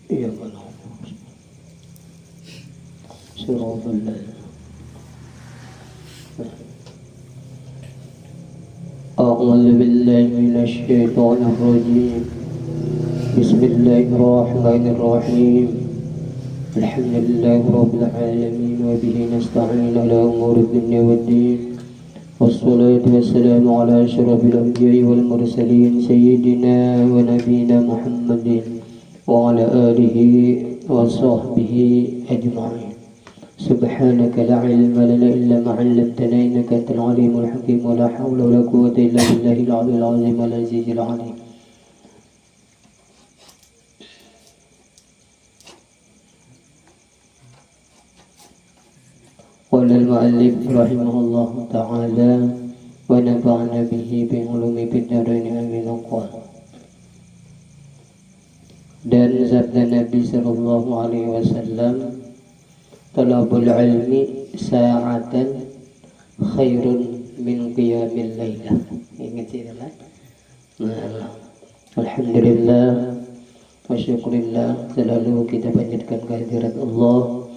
Iya benar. Sirotullah. A'udzu billahi minasyaitonir rajim. Bismillahirrahmanirrahim. Alhamdulillahirabbil alamin wa bihi nasta'in ala umuri dunya waddin. Wassalatu wassalamu ala asyrafil anbiya'i wal mursalin sayyidina wa nabiyyina Muhammadin wa ala alihi wa sahbihi ajma'in. Subhanaka la ilma lana illa ma 'allamtana innaka antal alimul hakim wa la hawla wa la quwwata illa billahil 'aliyyil 'azim al azizil 'alim. Qala al-mu'allif rahimahullah ta'ala wa nafa'ana bihi bi ulumi fid dharain amin. Dan sabda Nabi sallallahu alaihi wasallam, talabul ilmi sa'atan khairun min qiyamil lailah. Ingat sih lah. Alhamdulillah wa syukurillah, selalu kita panjatkan kehadirat Allah.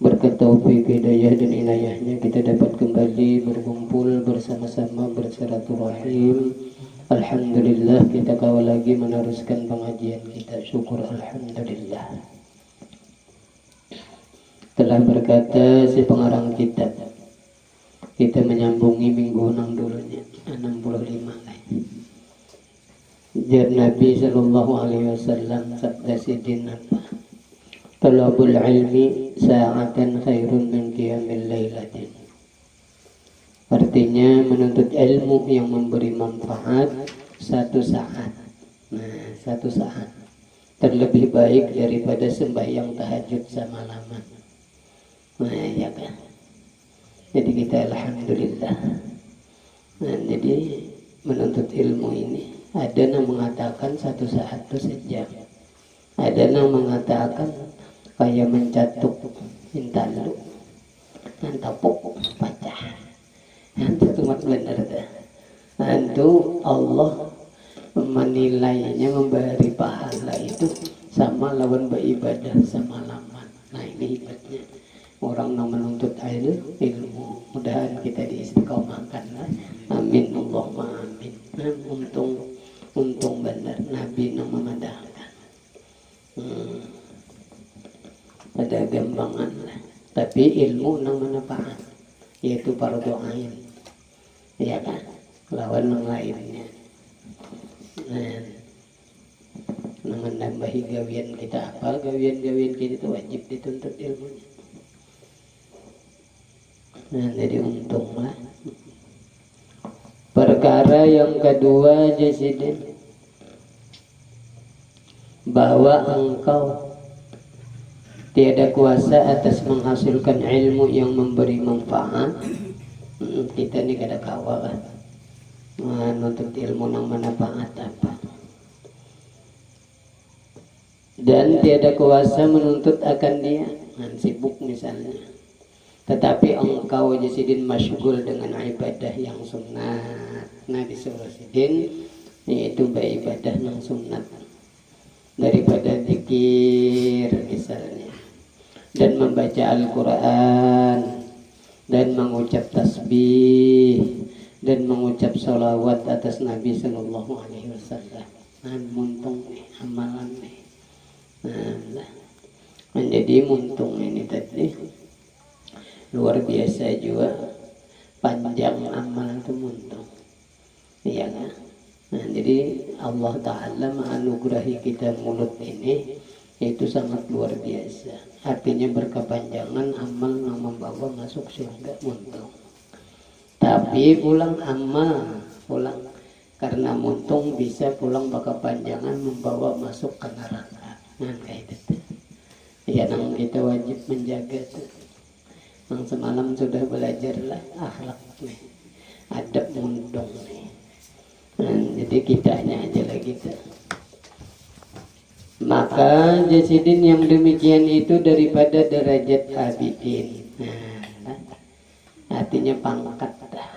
Berkat taufik hidayah dan inayahnya kita dapat kembali berkumpul bersama-sama bersilaturahim. Alhamdulillah, kita kawal lagi meneruskan pengajian kita. Syukur alhamdulillah. Telah berkata si pengarang kitab, kita menyambungi minggu 6 dulunya, 65 lagi. Jar Nabi sallallahu alaihi wasallam sabda sidin apa? Talabul ilmi sa'atan khairun min qiyamil lailatin. Artinya menuntut ilmu yang memberi manfaat 1 saat. Nah, 1 saat terlebih baik daripada sembahyang tahajud semalaman. Nah, ya kan. Jadi kita alhamdulillah. Nah, jadi menuntut ilmu ini ada yang mengatakan 1 saat itu sejam. Ada yang mengatakan kayak mencatuk intalu nantapuk pecah nanti cuma benar dah. Nanti Allah menilainya, memberi pahala itu sama lawan beribadah semalaman. Nah, ini hebatnya orang yang menuntut ilmu. Mudahan kita diistiqomahkan lah. Amin Allahumma amin. Nah, untung benar Nabi yang memadahkan. Ada gampangan lah, tapi ilmu nang manfaat yaitu fardu ain, ya kan, lawan yang lainnya. Nah, menambahi gawian kita, apa gawian kita itu wajib dituntut ilmunya. Nah, jadi untung lah. Perkara yang kedua jasidin, bahwa engkau tiada kuasa atas menghasilkan ilmu yang memberi manfaat. Kita ni kada kawal menuntut ilmu yang manfaat apa. Dan tiada kuasa menuntut akan dia, sibuk misalnya. Tetapi engkau jasidin masyghul dengan ibadah yang sunat. Nah, disuruh sidin yaitu beribadah yang sunat daripada zikir misalnya, dan membaca Al-Quran, dan mengucap tasbih, dan mengucap salawat atas Nabi Sallallahu Alaihi Wasallam. Nah, muntung nih amalan nih. Nah, menjadi muntung ini tadi luar biasa juga, panjang amal itu muntung, iya kan? Nah, jadi Allah Ta'ala menganugerahi kita mulut ini itu sangat luar biasa. Artinya berkepanjangan amal yang membawa masuk surga muntung. Tapi pulang amal, pulang karena muntung bisa pulang berkepanjangan membawa masuk ke neraka. Nah, kayak itu. Ya, nang kita wajib menjaga tuh. Nang semalam sudah belajar lah akhlak nih, adab muntung nih. Nah, jadi kitanya aja lagi tuh. Maka jasidin yang demikian itu daripada derajat abidin. Nah, artinya pangkat dah.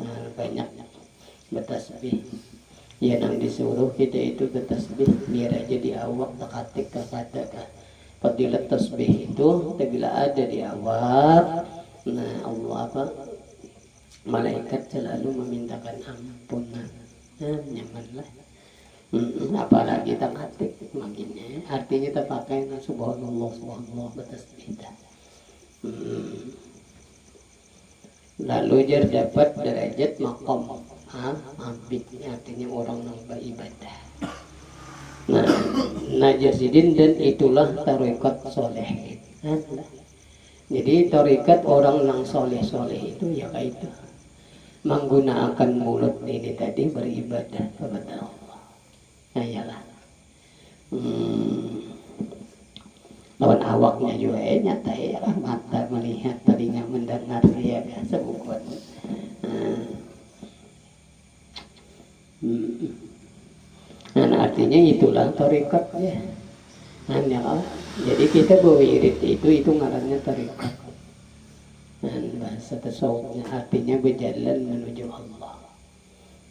Nah, banyak bertasbih. Ya nang disuruh kita itu bertasbih biar aja di awak takatik kata kah. Fadilat tasbih itu bila ada di awak, nah Allah apa? Malaikat selalu memintakan ampunan. Nah, nyamanlah. Apalagi takatik makinnya. Artinya kita pakai subhanallah subhanallah bertasbih. Lalu jar dapat derajat maqam abid, artinya orang yang beribadah. Nah jasidin dan itulah tarekat soleh. Jadi tarekat orang yang soleh itu ya kayak itu menggunakan mulut ini tadi beribadah kepada Allah. Nah yalah. Lawan awaknya juga nyata ya, mata melihat, telinga mendengar, ya biasa bukan. Nah artinya itulah tarekat ya. Nah, jadi kita berwirid itu ngarannya tarekat. Nah, bahasa tasawufnya artinya berjalan menuju Allah.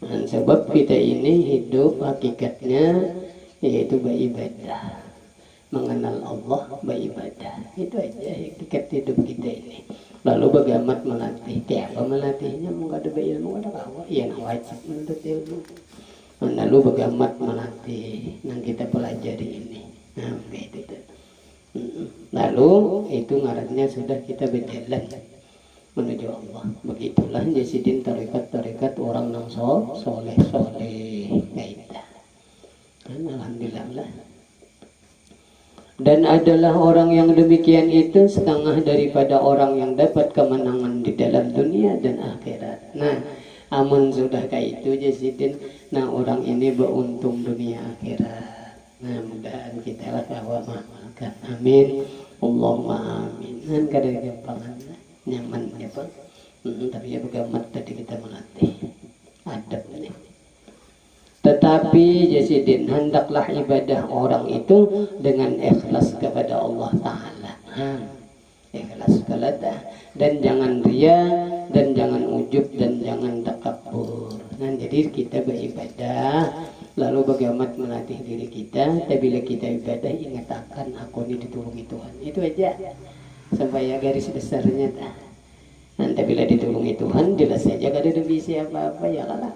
Nah, sebab kita ini hidup hakikatnya yaitu beribadah. Mengenal Allah beribadah, itu aja hakikat hidup kita ini. Lalu bagaimana melatih? Tiapa melatihnya? Enggak ada ilmu, ada kawa. Iya, wajib menuntut ilmu. Lalu bagaimana melatih yang kita pelajari ini? Nah, itu. Lalu itu ngarannya sudah kita berjalan menuju Allah. Begitulah jasidin tarekat orang yang soleh kaita. Alhamdulillah. Dan adalah orang yang demikian itu setengah daripada orang yang dapat kemenangan di dalam dunia dan akhirat. Nah, amun sudah kayak itu jasidin, nah orang ini beruntung dunia akhirat. Nah, mudahan kita lah mengamalkan. Amin. Allahumma amin. Kan kada gampangan nyaman ya Pak. Tapi ya bagaimana tadi kita melatih adab ini. Tetapi jasidin hendaklah ibadah orang itu dengan ikhlas kepada Allah Ta'ala. Ikhlas kepada dan jangan ria dan jangan ujub dan jangan takabur. Nah, jadi kita beribadah lalu bagaimana melatih diri kita. Bila kita ibadah ingat akan aku ini ditulungi Tuhan. Itu aja supaya garis besarnya dah. Nanti bila ditulungi Tuhan jelas saja kada ada bisa apa-apa ya kalah.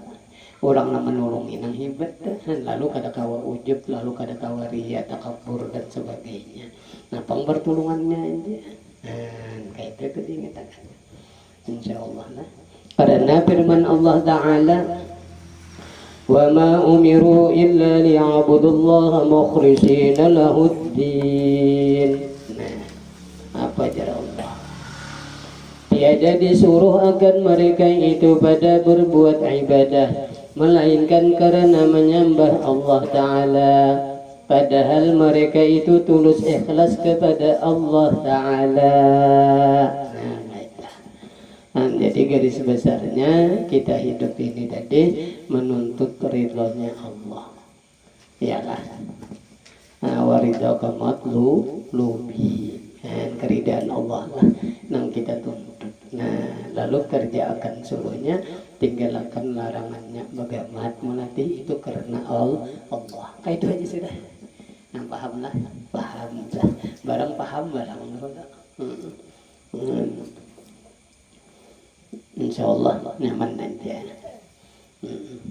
Orang yang menolongi yang hebat, lalu kada kawa ujub, lalu kada kawa ria, takabur dan sebagainya. Nah, pertolongannya aja. Kayak itu diingatkan. Insyaallah lah. Karena firman Allah Ta'ala, "Wa ma umiru illa liya'budullaha mukhlishina lahuddin." Nah, apa cara Allah? Tiada disuruh akan mereka itu pada berbuat ibadah melainkan karena menyembah Allah Ta'ala, padahal mereka itu tulus ikhlas kepada Allah Ta'ala. Nah, jadi garis besarnya kita hidup ini tadi menuntut ridhonya Allah. Iyalah. Nah, waridha matlubi. Dan keridhaan Allah lah yang kita tuntut. Nah, lalu kerjakan suruhnya, tinggalkan larangannya. Bagaimana melatih itu karena Allah. Kayak itu aja sudah. Nah, paham lah. Barang paham, barang enggak. Insyaallah nyaman nanti.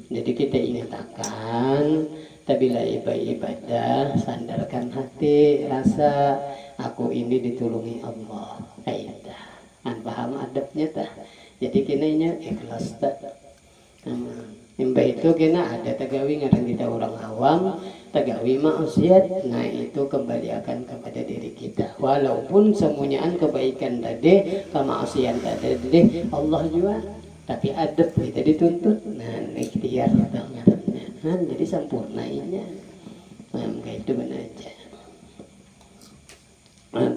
Jadi kita ingatkan, bila ibadah sandarkan hati, rasa aku ini ditulungi Allah. Kaidah. Paham adabnya tah. Jadi kinanya ikhlas tah. Imbah itu kena ada tagawi ngaran kita orang awam, tagawi maksiat. Nah, itu kembali akan kepada diri kita. Walaupun semuanyaan kebaikan tadi, kemaksiatan tadi Allah juga, tapi adab kita dituntut. Nah, ikhtiar kita ngarannya. Nah, jadi sempurnainya. Nah, kayak itu benar aja.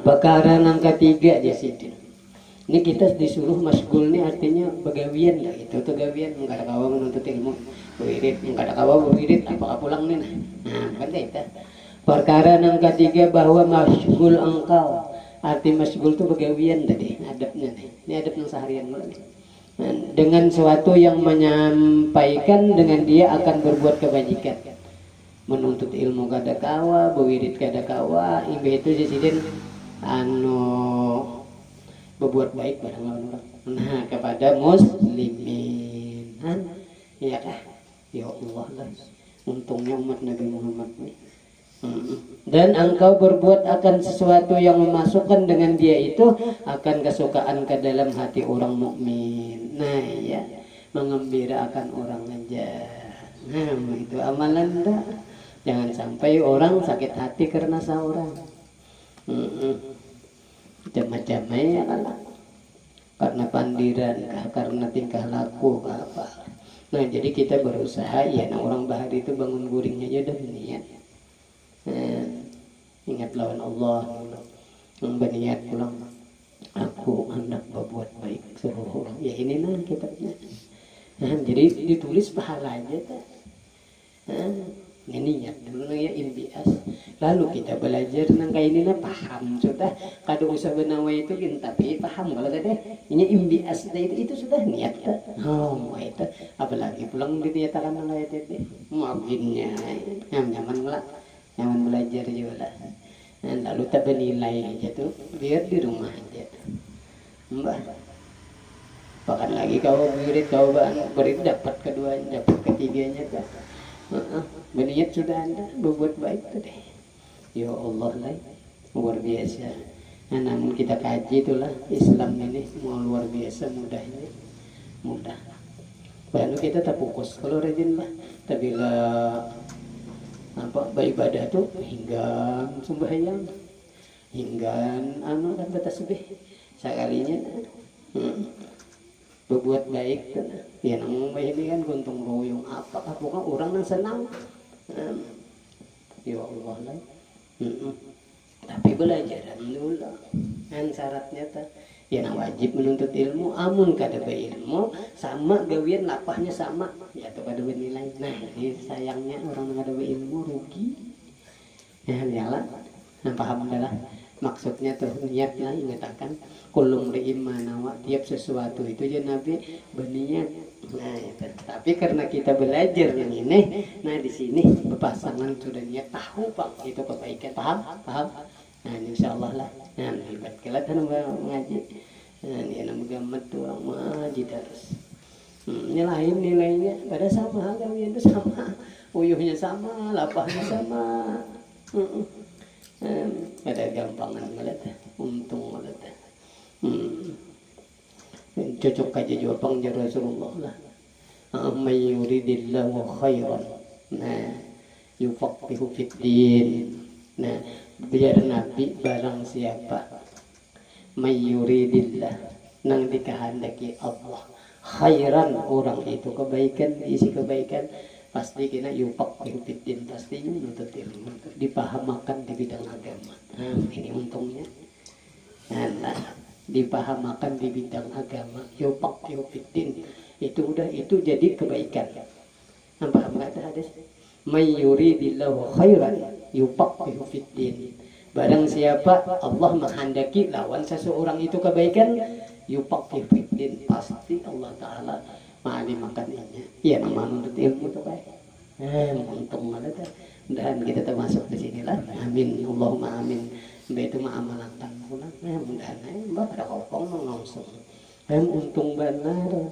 Perkara yang ketiga jasidin. Ini kita disuruh masgul ini artinya begawian lah itu. Begawian enggak ada kawa menuntut ilmu. Wirid enggak ada kawa wirid apakah pulang nih. Nah, kan itu. Perkara yang ketiga bahwa masgul engkau. Arti masgul itu begawian tadi adabnya nih. Ini adab yang seharian mulai nih. dengan suatu yang menyampaikan dengan dia akan berbuat kebajikan, menuntut ilmu kada kawa, bewirid kada kawa, ibe itu jasidin berbuat baik barang lawan orang. Nah, kepada muslimin. Ya kah? Ya Allah lah. Untungnya umat Nabi Muhammad nih. Dan engkau berbuat akan sesuatu yang memasukkan dengan dia itu akan kesukaan ke dalam hati orang mukmin. Nah, ya, mengembirakan orang aja. Nah, itu amalan dah. Jangan sampai orang sakit hati karena seorang. Macam-macam ya kan, karena pandiran kah, karena tingkah laku kah, apa. Nah, jadi kita berusaha ya, nah orang bahari itu bangun guringnya aja udah niat. Ingat lawan Allah, yang berniat pulang, aku hendak berbuat baik seluruh orang. Ya ini nah kitabnya. Jadi ditulis pahala aja tak. Ini niat dulu ya imbias. Lalu kita belajar nang kayak ini nah paham sudah. Kada usah benawa itu kan, tapi paham kalau tadi ini imbias itu sudah niat tak. Oh itu apalagi pulang diniatakan nang ayat itu. Maafinnya nyaman lah. Nyaman belajar juga lah. Lalu tak bernilai aja tuh, biar di rumah aja. Mbak, bahkan lagi kau murid kau beri dapat keduanya, dapat ketiganya kan. Berniat sudah anda berbuat baik tadi. Ya Allah lah, luar biasa. Nah, namun kita kaji itulah Islam ini mau luar biasa mudahnya, mudah. Baru kita tak fokus kalau rajin lah, tapi lah apa beribadah tuh hingga sembahyang, hingga kan bertasbih sekalinya. Berbuat baik kan, ya namun ini kan guntung royong apakah bukan orang yang senang. Ya Allah lah. Tapi belajar dulu kan syaratnya tak. Ya nah wajib menuntut ilmu, amun kada berilmu sama gawian lapahnya sama, ya tuh kada bernilai. Nah ini sayangnya orang yang kada berilmu rugi. Ya nyala, nah paham adalah maksudnya tuh niatnya ingatakan kulum riimanawa, tiap sesuatu itu ya Nabi berniat. Nah itu. Tapi karena kita belajar yang ini, nah di sini berpasangan sudah niat tahu pak itu kebaikan, paham. Nah insyaallah lah. Nah hebat kelihatan mengaji. Nah dia nama gamet tuh orang mengaji terus. Nyelain nilainya pada sama, kalian itu sama, uyuhnya sama, lapahnya sama. Ada gampangan malah, untung malah. Cocok aja jawaban Rasulullah lah. May yuridillahu khairan, nah yufaqihu fid din. Nah biar Nabi barang siapa may yuridillah nang dikehendaki Allah khairan, orang itu kebaikan, isi kebaikan pasti kena yufaqihu fid din, pasti menuntut ilmu, dipahamakan di bidang agama. Nah ini untungnya. Nah dipahamakan di bidang agama, yufaqihu fid din, itu udah itu jadi kebaikan. Paham enggak hadis? May yuridillahu khairan yufaqihu fid din. Barang siapa Allah menghendaki lawan seseorang itu kebaikan, yufaqihu fid din, pasti Allah taala mengalimakan ini. Ya menuntut ilmu itu baik. Untung malah dah. Dan kita termasuk di sinilah. Amin. Allahumma amin. Itu mah amalan tanpulah. Mudah-mudahan mbak ada kopong mengangsung. Untung benar.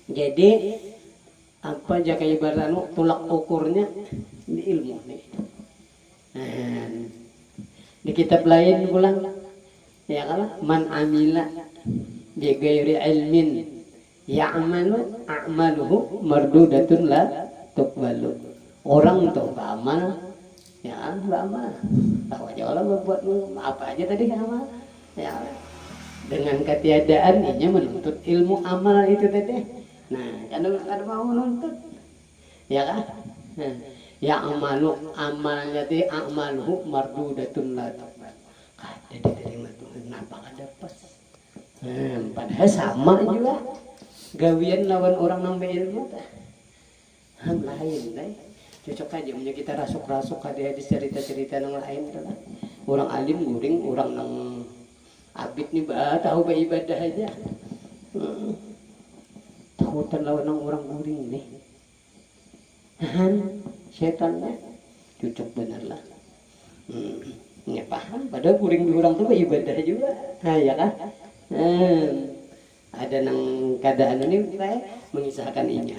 Jadi apa jaga ibarat tulak ukurnya di ilmu nih. Di kitab lain ulang ya kalah man amila bi ghairi ilmin ya'malu a'maluhu mardudatun la tuqbalu. Orang tuh beramal ya beramal tahu aja Allah berbuat apa aja tadi amal ya dengan ketiadaan inya menuntut ilmu amal itu tadi. Nah, kada mau nuntut. Ya kan? Ya amalu amalnya teh amaluhu mardudatun la tuqbal. Kada diterima Tuhan, kenapa kada pas? Padahal sama juga. Gawian lawan orang nang berilmu tah. Lain deh. Cocok aja punya kita rasuk-rasuk ada di cerita-cerita nang lain adalah. Orang alim guring, orang nang abid nih tahu ibadah aja. takutan lawan orang guring nih. Setannya cucuk bener lah. Ya paham, padahal guring di orang tuh ibadah juga. Ya kan? Ada nang keadaan ini saya mengisahkan inya.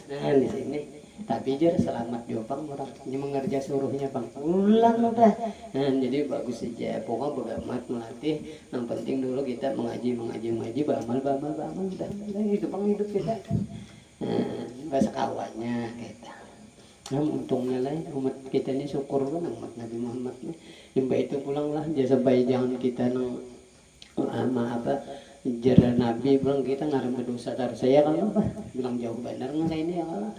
Di sini. Tapi jar selamat jopang orang ini mengerja suruhnya bang ulang udah. Jadi bagus saja. Pokoknya begamat melatih. Yang penting dulu kita mengaji, beramal udah itu bang hidup kita. Bahasa kawannya kita. Nah untungnya lah umat kita ini syukur kan umat Nabi Muhammad nih. Yang baik itu pulanglah jasa baik jangan kita nang jara Nabi bilang kita ngarep berdosa dari saya kalau apa bilang jauh benar nggak ini ya kalau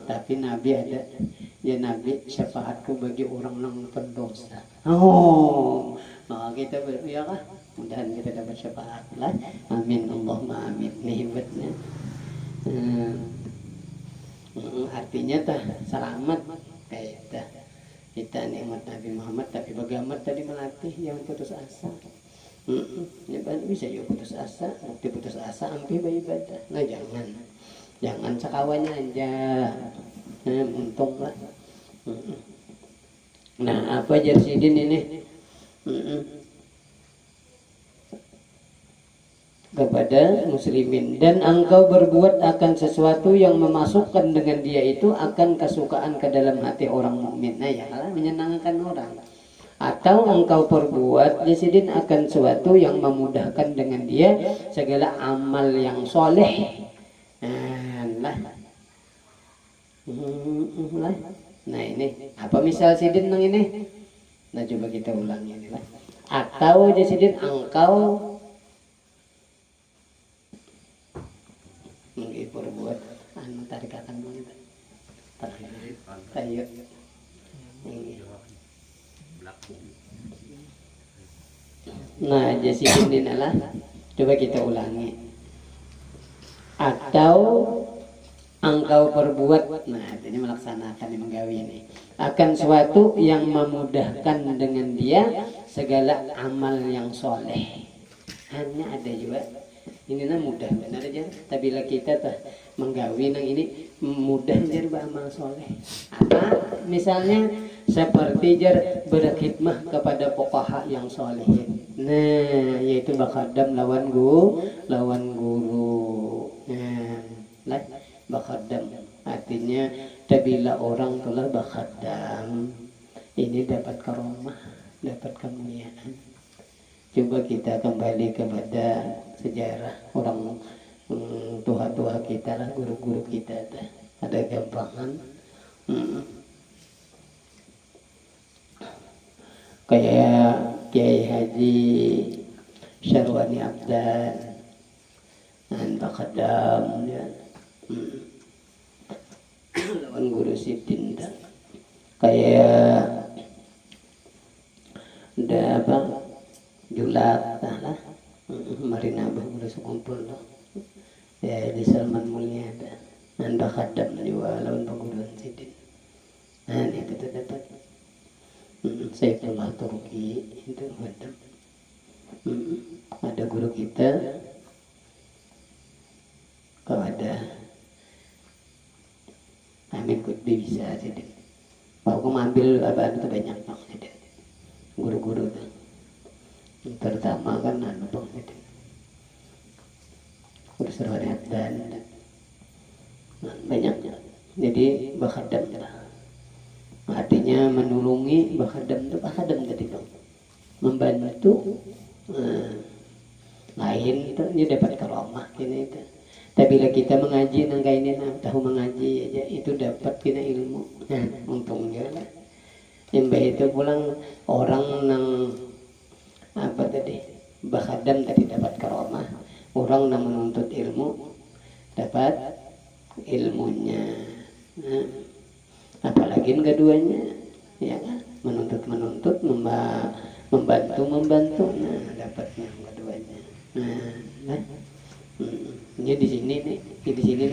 tapi Nabi ada ya Nabi syafaatku bagi orang yang pendosa. Maka kita ya kah mudahan kita dapat syafaat lah. Amin Allahumma amin. Nih hebatnya. Artinya tah selamat kayak kita nikmat Nabi Muhammad tapi bagaimana tadi melatih jangan putus asa. Ya bisa juga putus asa, bukti putus asa ampi beribadah. Nah jangan sekawannya aja. Untung lah. Nah apa Jarsidin ini? Kepada muslimin dan engkau berbuat akan sesuatu yang memasukkan dengan dia itu akan kesukaan ke dalam hati orang mukmin. Nah ya menyenangkan orang. Atau engkau perbuat jasidin akan sesuatu yang memudahkan dengan dia segala amal yang soleh. Nah ini apa misal sidin nang ini? Nah coba kita ulangi ini lah. Atau jasidin engkau mungkin perbuat tarik akan kita. Tarik. Nah jasidin ini lah. Coba kita ulangi. Atau engkau perbuat, nah ini melaksanakan yang menggawi ini akan suatu yang memudahkan dengan dia segala amal yang soleh. Hanya ada juga ini nah mudah benar aja. Tapi bila kita tuh menggawi nang ini mudah jadi beramal soleh. Apa misalnya seperti jar berkhidmah kepada fuqaha yang solehin. Nah yaitu bakadam lawan guru. Nah lah bakadam artinya bila orang telah bakadam ini dapat karomah, dapat kemuliaan. Coba kita kembali kepada sejarah orang tua-tua kita lah, guru-guru kita ada gampangan kayak Kiai Haji Syarwani Abdan dan bakadam ya. Lawan guru Sidin kayak ada apa Julat lah Marina Abah guru sekumpul loh ya di Salman Mulia ada anda khadam juga lawan guru Sidin. Nah itu dapat saya pernah Turki itu khadam. Ada guru kita kalau ada Amin Kutbi bisa jadi. Aku mengambil apa itu banyak banget guru-guru tuh. Terutama kan banget. Guru Sarwani dan banyaknya. Jadi bakadam lah. Artinya menolongi bakadam tadi bang. Membantu lain itu dia dapat karomah ini itu. Tapi bila kita mengaji nang kainin tahu mengaji aja itu dapat kena ilmu. Nah, untungnya lah. Yang baik itu pulang orang nang apa tadi bakadam tadi dapat karomah. Orang nang menuntut ilmu dapat ilmunya. Nah, apalagi keduanya ya kan menuntut membantu nah dapatnya keduanya. Nah ini di sini nih, di sini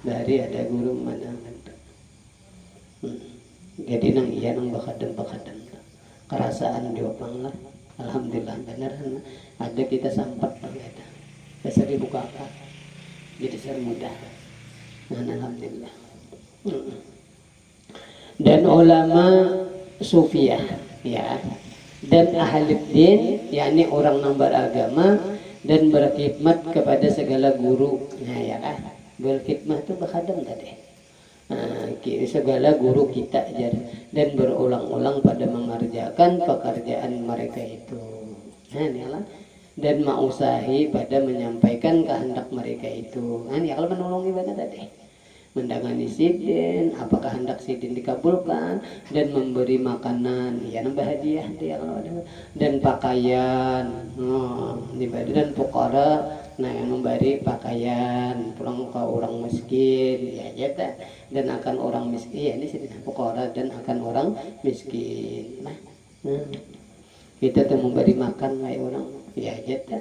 dari ada guru mana jadi nang bakadam kerasaan diopang lah. Alhamdulillah benar ada kita sampai ada dasar dibuka apa jadi mudah. Nah, alhamdulillah. Dan ulama sufiyah ya, dan ahli din yakni orang yang beragama dan berkhidmat kepada segala guru. Nah ya kan, berkhidmat itu berkhadam tadi. Segala guru kita ajar dan berulang-ulang pada mengerjakan pekerjaan mereka itu. Nah inilah, dan mausahi pada menyampaikan kehendak mereka itu. Nah ya, kalau menolong ibadah tadi, mendangani sidin, apakah hendak sidin dikabulkan, dan memberi makanan, ya nambah hadiah dia kalau ada, dan pakaian, dan fuqara, nah yang memberi pakaian, pulang ke orang miskin, ya jatah, dan akan orang miskin, ya ini sidin fuqara dan akan orang miskin. Nah, kita tuh memberi makan kayak orang, ya jatah.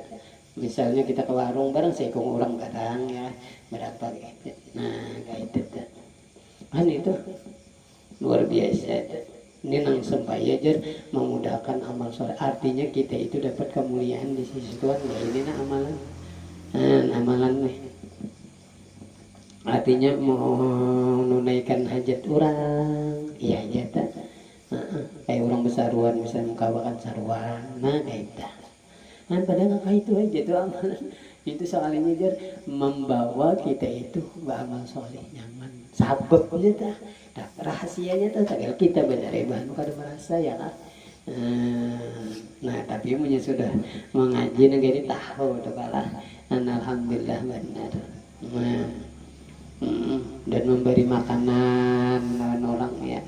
Misalnya kita ke warung bareng seekong orang barang ya berapa gitu. Nah kayak itu kan itu luar biasa. Ini nang sampai aja memudahkan amal soleh. Artinya kita itu dapat kemuliaan di sisi Tuhan. Ya ini nah amalan, amalan nih. Artinya mau menunaikan hajat orang, iya jatah. Kayak orang besaruan misalnya mengkawakan saruan, nah kayak itu. Kan padahal kayak itu aja tuh amalan. Itu soalnya jar membawa kita itu beramal soleh nyaman. Sababnya dah, rahasianya tuh tinggal kita benar bahan kada merasa ya kan. Nah tapi punya sudah mengaji negeri tahu tuh kalah. Alhamdulillah benar. Dan memberi makanan orang ya,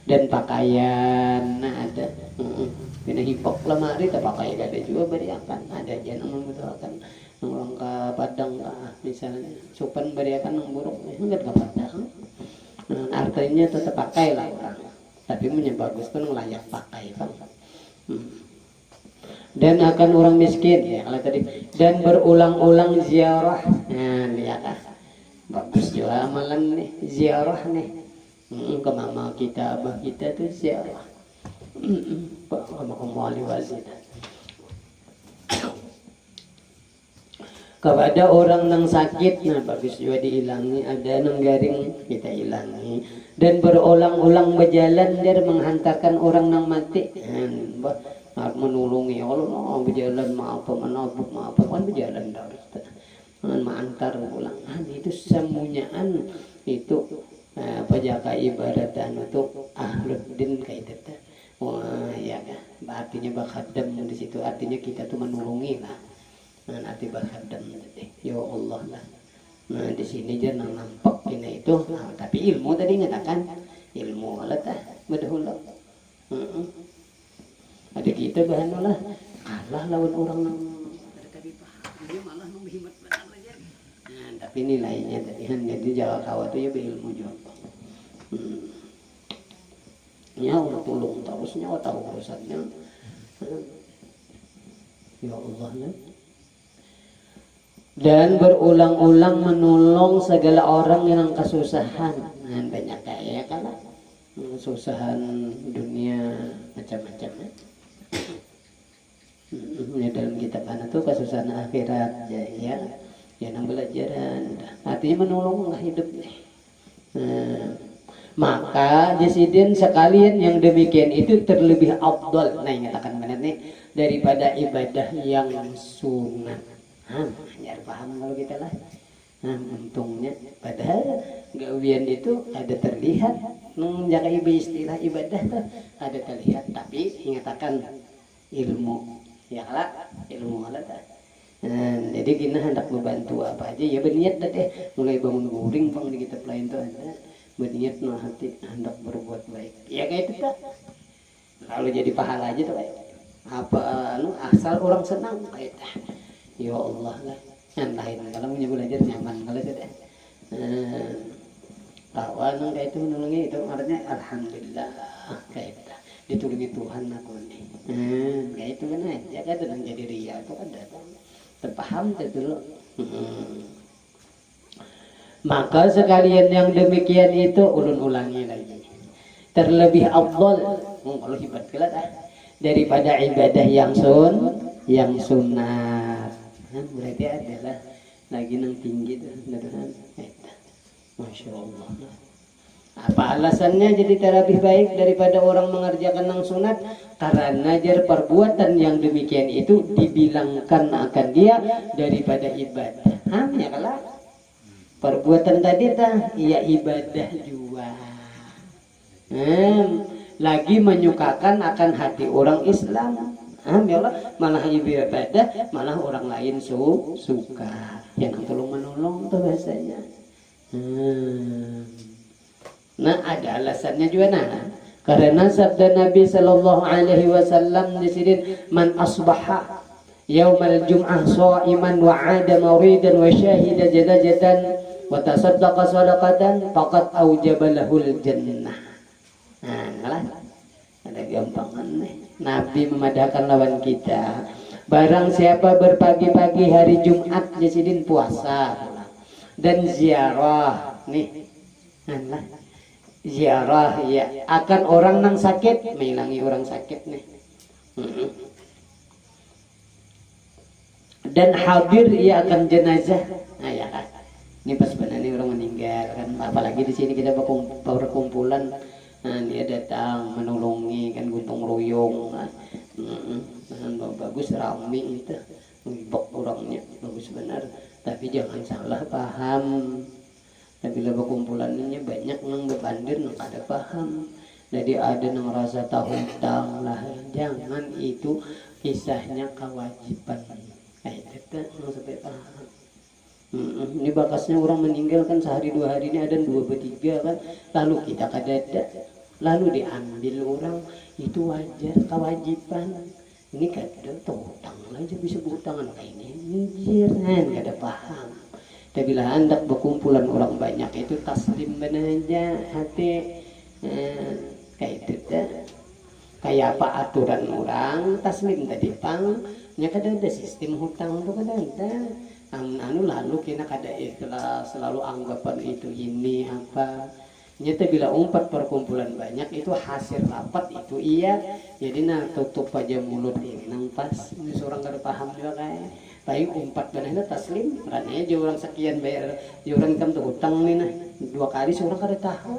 dan pakaian, nah ada. Bina hipok lemari tak pakai ada juga beriakan, ada aja yang membutuhkan orang ke Padang misalnya supan beriakan yang buruk enggak ke Padang. Artinya tetap pakai lah orang, tapi punya bagus pun layak pakai kan. Dan akan orang miskin ya kalau tadi, dan berulang-ulang ziarah. Nah lihat bagus juga amalan nih ziarah nih. Ke mama kita, abah kita tuh ziarah. Kepada orang yang sakit, nah bagus juga diilangi, ada yang garing kita ilangi, dan berulang-ulang berjalan dia menghantarkan orang yang mati, menolongi Allah, berjalan maaf kan berjalan terus, mengantar ulang, itu semuanyaan itu penjaga ibadatan untuk ahluddin kayak itu. Wah ya kan, artinya bakhadam di situ, artinya kita tuh menolongi lah. Nah, arti bakhadam tadi, ya Allah lah. Nah di sini jangan nampak ini itu, nah, tapi ilmu tadi ngatakan ilmu Allah tah bedahula. Ada kita bahan lah, kalah lawan orang yang tadi paham, dia malah menghemat benar aja. Nah tapi nilainya tadi kan jadi jaga kawat itu ya berilmu juga. Nyawa tolong terus nyawa tahu urusannya. Ya Allah ya. Dan berulang-ulang menolong segala orang yang kesusahan. Nah, banyak kayak kalah kesusahan dunia macam-macam ya. Dalam kitab anak tuh kesusahan akhirat ya yang belajaran. Artinya menolong hidup nih. Maka jasidin sekalian yang demikian itu terlebih afdal, nah ingatakan benar nih, daripada ibadah yang sunat. Ya paham kalau kita lah. Untungnya padahal gawian itu ada terlihat menjaga istilah ibadah tuh ada terlihat, tapi ingatakan ilmu ya lah, ilmu lah. Jadi kita hendak membantu apa aja ya berniat deh, mulai bangun guring bang di kitab lain tuh ada berniat hati hendak berbuat baik ya kayak itu tak lalu jadi pahala aja tuh kayak apa asal orang senang kayak ya Allah lah yang lain kalau punya belajar nyaman kalau sudah kawan kayak itu menolongnya itu artinya alhamdulillah kayak itu ditulungi Tuhan aku nih kayak itu kan aja kan sedang jadi ria itu kan terpaham dulu. Maka sekalian yang demikian itu ulun ulangi lagi, terlebih afdal kalau hebat kelas daripada ibadah yang sunat. berarti adalah lagi nang tinggi tuh, Masya Allah. Apa alasannya jadi terlebih baik daripada orang mengerjakan nang sunat? Karena jar perbuatan yang demikian itu dibilangkan akan dia daripada ibadah. Ya kalah. Perbuatan tadi iya ibadah juga. Lagi menyukakan akan hati orang Islam. Ya Allah, malah ibadah, malah orang lain suka. Yang tolong menolong tuh bahasanya. Nah ada alasannya juga karena sabda Nabi sallallahu alaihi wasallam di sini, man asbaha yaumal jum'ah sha'iman wa 'ada maridan wa syahida janazatan wa tasaddaqa sadaqatan faqad aujaba lahul jannah. Ada gampangan nih. Nabi memadahkan lawan kita. Barang siapa berpagi-pagi hari Jumat jasidin puasa dan ziarah nih. Ziarah ya akan orang nang sakit, menghilangi orang sakit nih. Dan hadir ia akan jenazah. Ya kan. Ini pas benar nih orang meninggal kan, apalagi di sini kita berkumpulan. Dia datang menolongi kan, guntung royong. Bagus rame itu. Ngibok orangnya bagus benar. Tapi jangan salah paham. Tapi bila kumpulannya banyak nang bebandir nang ada paham. Jadi ada nang rasa tahutang lah. Jangan itu kisahnya kewajiban. Itu nang sampai paham. Ini bakasnya orang meninggal kan sehari 2 hari ini ada 2 bertiga kan. Lalu kita kadada. Lalu diambil orang itu wajar kewajiban. Ini kadang hutang aja bisa berhutangan kayak ini. Jiran gak ada paham. Dan bila hendak berkumpulan orang banyak itu taslim benar aja hati kayak itu kayak apa aturan orang taslim tadi pang nya kada ada sistem hutang itu kada ada lalu kena kada ikhlas selalu anggapan itu ini apa nyata bila umpat perkumpulan banyak itu hasil rapat itu iya jadi tutup aja mulut ini nang pas ini seorang kada paham juga kayak paling umpat benar taslim karena aja orang sekian bayar orang kan tuh hutang nih 2 kali seorang kada tahu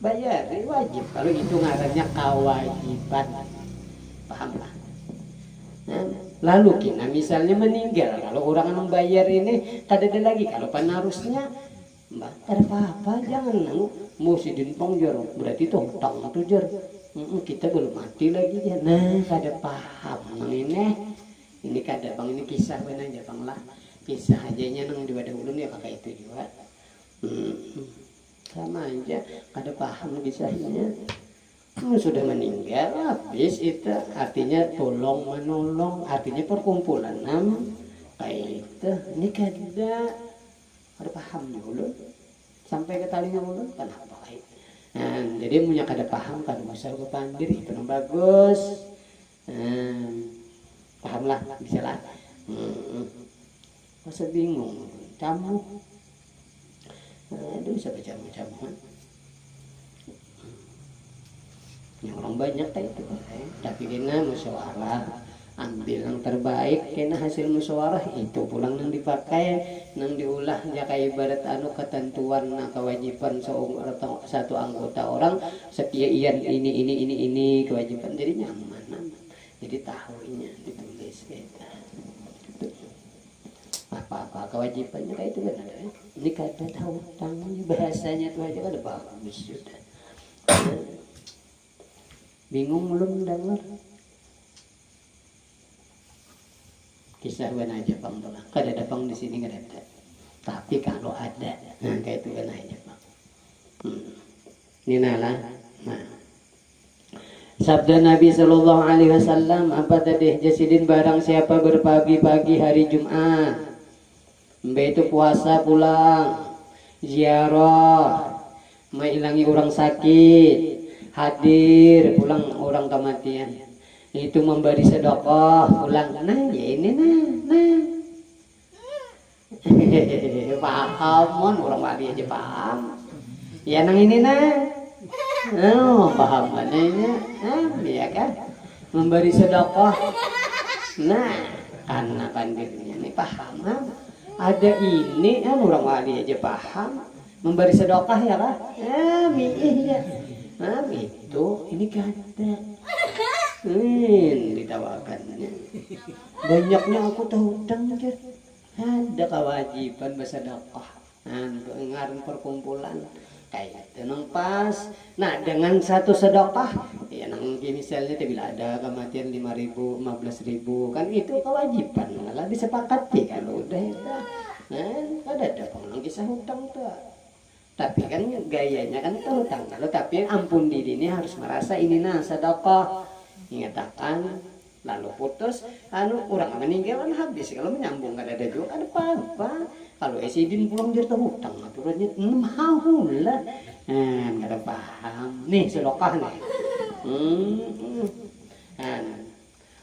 bayar wajib kalau itu ngarannya kewajiban paham lah. Lalu kita misalnya meninggal kalau orang yang bayar ini kada ada lagi kalau penarusnya mbak kada apa-apa jangan musidin pongjor berarti itu hutang tuh jor kita belum mati lagi ya kada paham ini kada bang ini kisah benar aja bang lah kisah ajanya nang di wadah ulun ya kakak itu juga sama aja kada paham kisahnya sudah meninggal habis itu artinya tolong menolong artinya perkumpulan kayak itu ini kada paham dulu sampai ke talinya ulun kenapa kayak jadi punya kada paham kada usah kepandir itu yang bagus paham lah bisa lah masa bingung camu aduh siapa camu yang orang banyak itu tapi kena musyawarah ambil yang terbaik kena hasil musyawarah itu pulang nang dipakai nang diulah ya kayak ibarat ketentuan kewajiban satu anggota orang sekian ini kewajiban jadi nyaman jadi tahunya ditulis kita apa kewajibannya kayak itu kan ada ini kada tahu tanggung bahasanya itu aja kan bagus sudah bingung belum dengar kisah benar aja bang doang kada ada bang di sini kada ada tapi kalau ada kayak itu benar aja bang ini nalah sabda Nabi Sallallahu Alaihi Wasallam apa tadi jasidin barang siapa berpagi-pagi hari Jumat itu puasa pulang ziarah mengilangi orang sakit hadir pulang orang kematian itu memberi sedekah pulang ya ini paham orang mati aja paham ya nang ini paham mananya ya kan memberi sedekah anak pandirnya ini paham ada ini orang wali aja paham memberi sedekah ya kah ya itu ini kata ditawakannya banyaknya aku tahu hutang ada kewajiban bersedekah ngaruh perkumpulan kayak itu nang pas. Nah dengan satu sedekah ya nang misalnya bila ada kematian 5.000 15.000 kan itu kewajiban malah disepakati kalau udah itu ada pengen kisah hutang tuh tapi kan gayanya kan itu hutang kalau tapi ampun diri ini harus merasa ini sedekah ingatakan lalu putus orang meninggal kan habis kalau menyambung kan ada juga ada apa kalau esidin pulang dia tahu hutang aturannya mau lah nggak ada paham nih sedekah nih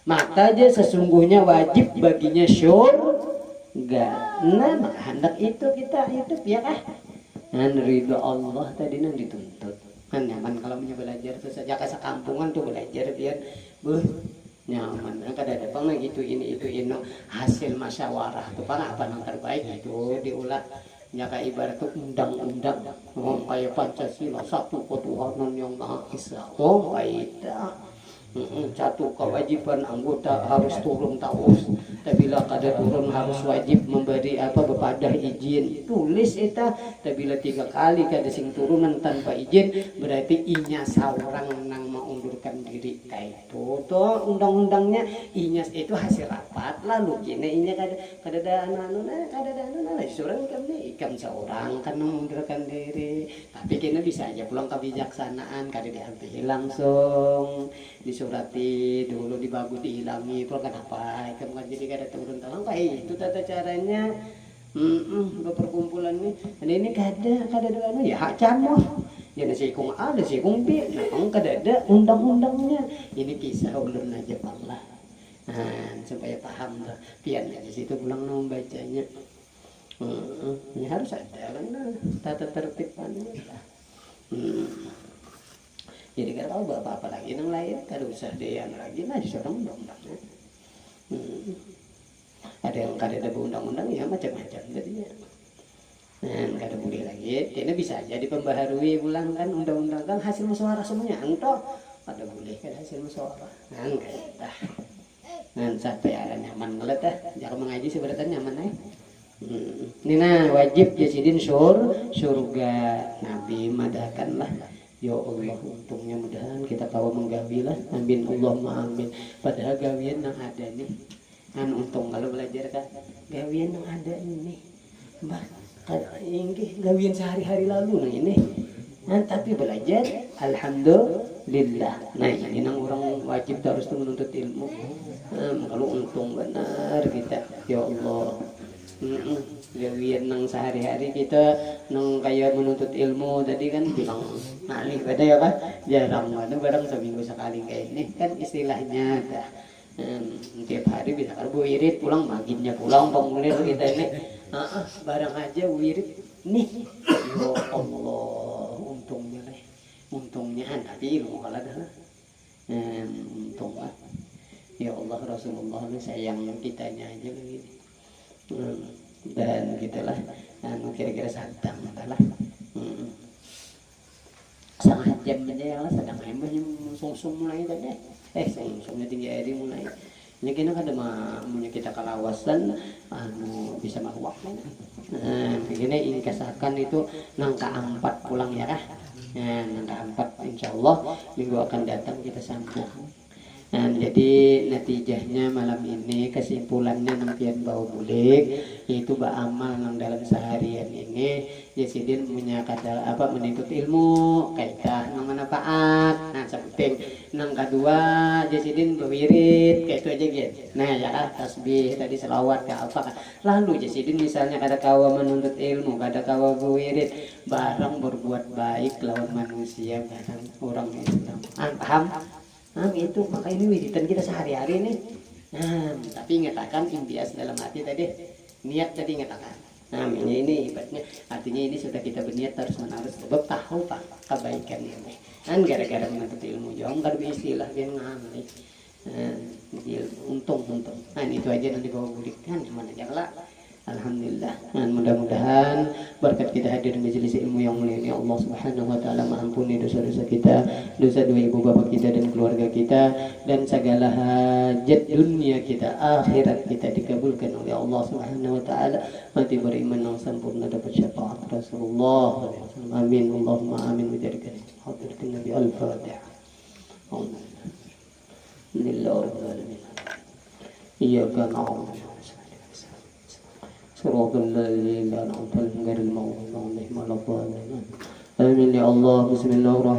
maka aja sesungguhnya wajib baginya syurga maka hendak itu kita itu ya ridho Allah tadi nang dituntut nyaman kalau punya belajar tuh sejak sekampungan tuh belajar biar nyaman kada ada bang gitu ini hasil musyawarah tuh apa yang terbaik itu diulah nyaka ibarat tuh undang-undang kayak Pancasila satu ketuhanan yang maha esa kayak satu kewajiban anggota harus turun taus tapi bila kada turun harus wajib memberi bepadah izin tulis eta tapi bila 3 kali kada sing turunan tanpa izin berarti inya seorang nang mengundurkan diri kayak itu toh undang-undangnya inya itu hasil rapat lalu kini inya kada ada seorang ikam seorang kan mengundurkan diri tapi kini bisa aja pulang kebijaksanaan kada diambil langsung disurati dulu dibagus dihilangi itu kenapa ikan kan jadi kada turun tangan kayak itu tata caranya perkumpulan ini kada ada ya hak camoh ya nasi kung A nasi kung B nah kada ada undang-undangnya ini kisah ulun aja Allah supaya paham lah pian di situ pulang membacanya ya harus ada kan tata tertibannya jadi kalau apa-apa lagi yang lain kada usah dia lagi justru undang-undangnya ada yang kada ada undang-undang ya macam-macam jadinya kada boleh lagi ini bisa aja dipembaharui ulang kan undang-undang kan hasil musyawarah semuanya entah kada boleh kan hasil musyawarah sampai ada nyaman ngelet jangan mengaji sebenarnya nyaman ini wajib jasidin surga Nabi madahkanlah. Ya Allah untungnya mudahan kita kawa menggawilah amin Allahumma amin padahal gawian yang ada nih untung kalau belajar kan gawian yang ada ini ini gawian sehari-hari lalu ini tapi belajar alhamdulillah ini nang orang wajib harus menuntut ilmu kalau untung benar kita ya Allah gawian nang sehari-hari kita nang kayak menuntut ilmu tadi kan bilang alih beda ya kan jarang barang seminggu sekali kayak ini kan istilahnya tiap hari bisa kalau wirid pulang maginnya pulang pengulir kita ini barang aja wirid nih ya Allah untungnya tapi ilmu kalah dah untung ya Allah Rasulullah sayang kitanya aja begini dan gitulah kira-kira santang lah sangat jam aja lah sedang embahnya sungsung mulai tadi sungsungnya tinggi air mulai ini kena kada punya kita kalawasan bisa mahuak begini ini kasakan itu nangka 4 pulang ya kah nangka 4 insyaallah minggu akan datang kita sambung. Jadi natijahnya malam ini kesimpulannya nampian bau bulik yaitu beramal nang dalam seharian ini jasidin punya kata menuntut ilmu kaitan nang manfaat sepenting nang kedua jasidin berwirid kayak itu aja gitu ya tasbih tadi selawat ke apa lalu jasidin misalnya kada kawa menuntut ilmu kada kawa berwirid barang berbuat baik lawan manusia barang orang Islam paham itu maka ini wiridan kita sehari-hari nih tapi ingatakan impias dalam hati tadi niat tadi ingatakan ini ibaratnya artinya ini sudah kita berniat terus menerus sebab tahu pak kebaikan ini gara-gara menuntut ilmu jangan kada istilah yang ngamli untung. Nah itu aja nanti bawa bulikkan mana jala. Alhamdulillah. Dan mudah-mudahan berkat kita hadir di majelis ilmu yang mulia ini, Allah Subhanahu wa taala mengampuni dosa-dosa kita, dosa dua ibu bapak kita dan keluarga kita, dan segala hajat dunia kita, akhirat kita dikabulkan oleh Allah Subhanahu wa taala. Mati beriman yang sempurna dapat syafaat Rasulullah. Amin. Allahumma amin. Menjadikan hadirin Nabi Al-Fatihah. Alhamdulillah. Iyyaka na'budu صراط الذين أنعمت عليهم غير المغضوب عليهم ولا الضالين. آمين يا الله. بسم الله الرحمن